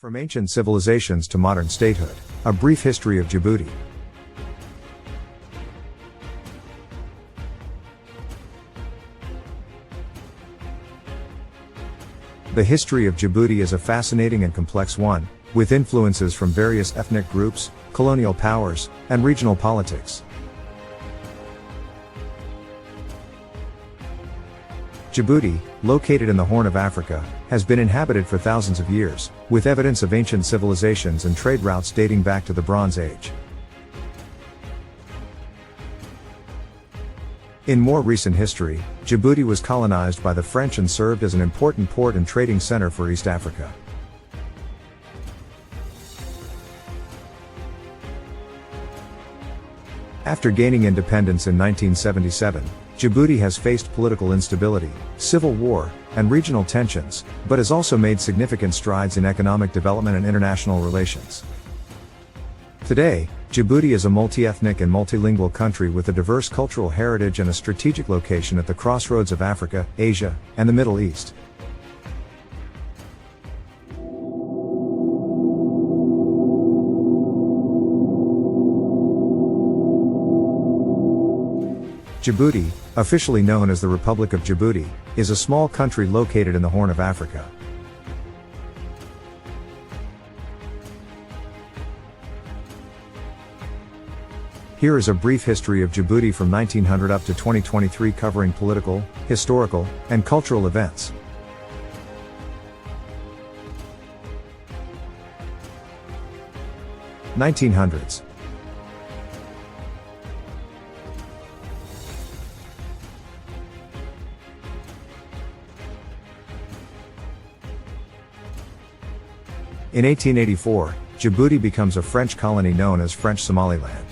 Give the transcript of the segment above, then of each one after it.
From ancient civilizations to modern statehood, a brief history of Djibouti. The history of Djibouti is a fascinating and complex one, with influences from various ethnic groups, colonial powers, and regional politics. Djibouti, located in the Horn of Africa, has been inhabited for thousands of years, with evidence of ancient civilizations and trade routes dating back to the Bronze Age. In more recent history, Djibouti was colonized by the French and served as an important port and trading center for East Africa. After gaining independence in 1977, Djibouti has faced political instability, civil war, and regional tensions, but has also made significant strides in economic development and international relations. Today, Djibouti is a multi-ethnic and multilingual country with a diverse cultural heritage and a strategic location at the crossroads of Africa, Asia, and the Middle East. Djibouti, officially known as the Republic of Djibouti, is a small country located in the Horn of Africa. Here is a brief history of Djibouti from 1900 up to 2023 covering political, historical, and cultural events. (1900s) In 1884, Djibouti becomes a French colony known as French Somaliland.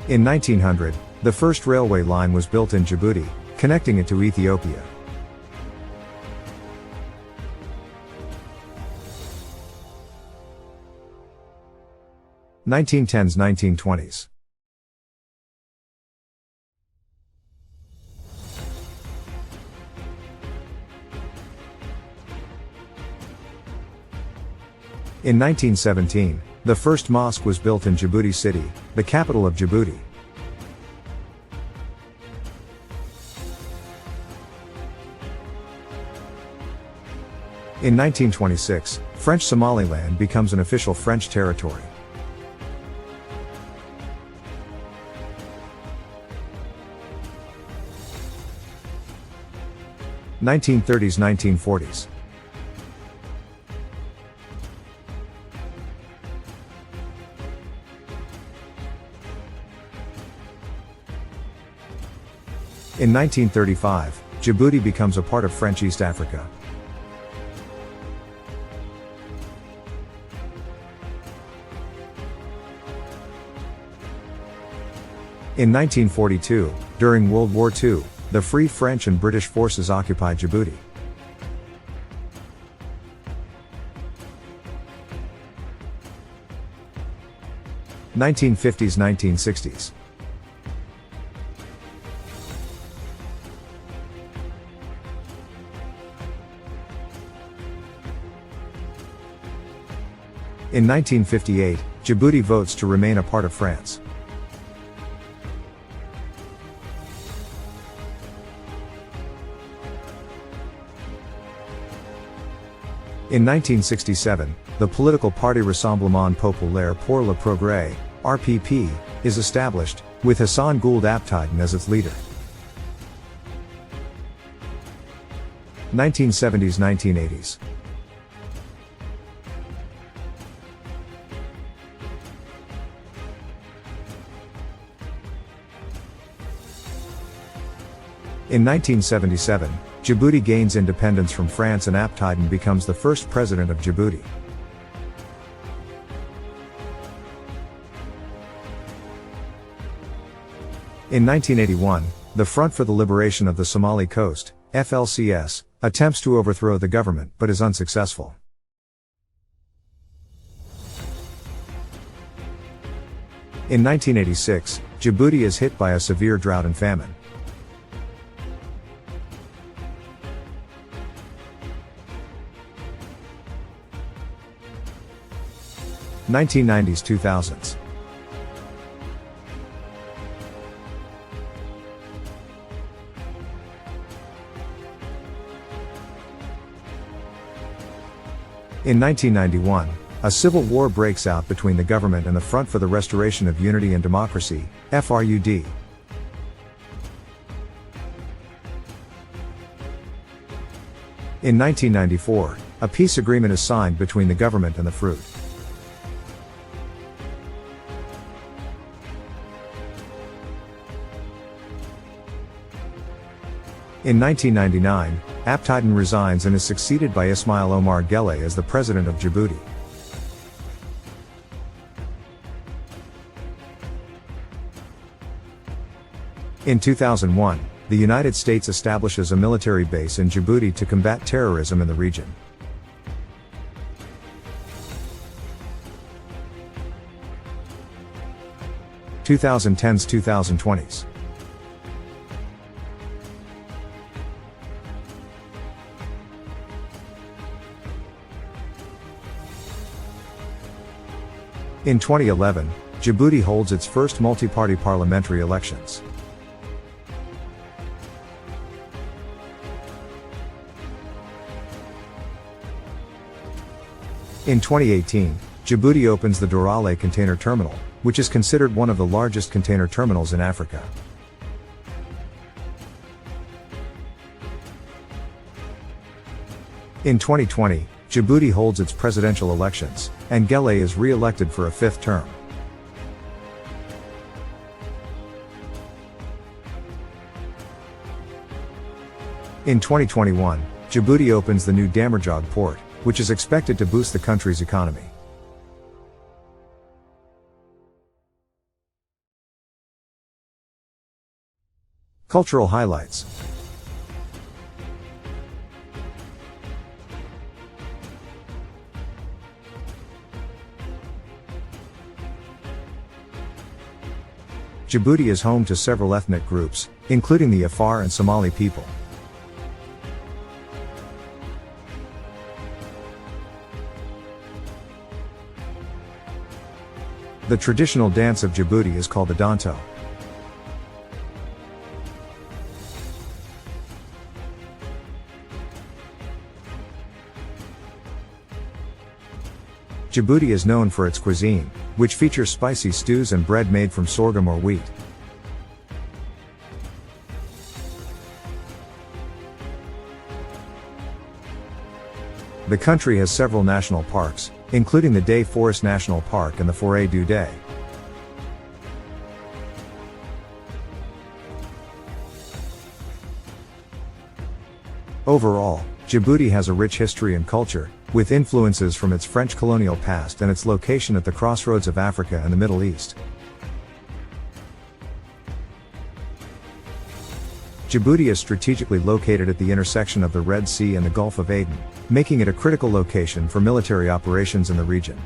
In 1900, the first railway line was built in Djibouti, connecting it to Ethiopia. (1910s, 1920s) In 1917, the first mosque was built in Djibouti City, the capital of Djibouti. In 1926, French Somaliland becomes an official French territory. (1930s, 1940s) In 1935, Djibouti becomes a part of French East Africa. In 1942, during World War II, the Free French and British forces occupied Djibouti. (1950s, 1960s) In 1958, Djibouti votes to remain a part of France. In 1967, the political party Rassemblement Populaire pour le Progrès, RPP, is established, with Hassan Gould Abtiden as its leader. 1970s, 1980s. In 1977, Djibouti gains independence from France and Abtiden becomes the first president of Djibouti. In 1981, the Front for the Liberation of the Somali Coast, FLCS, attempts to overthrow the government but is unsuccessful. In 1986, Djibouti is hit by a severe drought and famine. 1990s-2000s. In 1991, a civil war breaks out between the government and the Front for the Restoration of Unity and Democracy, FRUD. In 1994, a peace agreement is signed between the government and the FRUD. In 1999, Abtiden resigns and is succeeded by Ismail Omar Guelleh as the president of Djibouti. In 2001, the United States establishes a military base in Djibouti to combat terrorism in the region. (2010s-2020s). In 2011, Djibouti holds its first multi-party parliamentary elections. In 2018, Djibouti opens the Dorale container terminal, which is considered one of the largest container terminals in Africa. In 2020, Djibouti holds its presidential elections, and Guelleh is re-elected for a fifth term. In 2021, Djibouti opens the new Damerjog port, which is expected to boost the country's economy. Cultural highlights. Djibouti is home to several ethnic groups, including the Afar and Somali people. The traditional dance of Djibouti is called the Danto. Djibouti is known for its cuisine, which features spicy stews and bread made from sorghum or wheat. The country has several national parks, including the Day Forest National Park and the Forêt du Day. Overall, Djibouti has a rich history and culture, with influences from its French colonial past and its location at the crossroads of Africa and the Middle East. Djibouti is strategically located at the intersection of the Red Sea and the Gulf of Aden, making it a critical location for military operations in the region.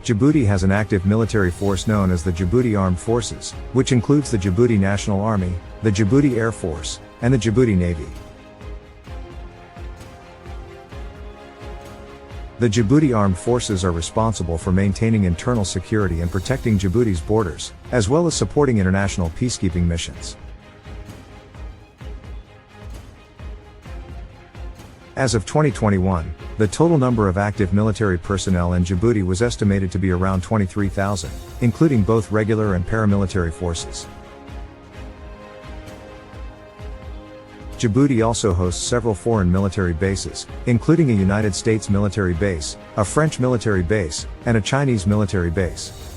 Djibouti has an active military force known as the Djibouti Armed Forces, which includes the Djibouti National Army, the Djibouti Air Force, and the Djibouti Navy. The Djibouti Armed Forces are responsible for maintaining internal security and protecting Djibouti's borders, as well as supporting international peacekeeping missions. As of 2021, the total number of active military personnel in Djibouti was estimated to be around 23,000, including both regular and paramilitary forces. Djibouti also hosts several foreign military bases, including a United States military base, a French military base, and a Chinese military base.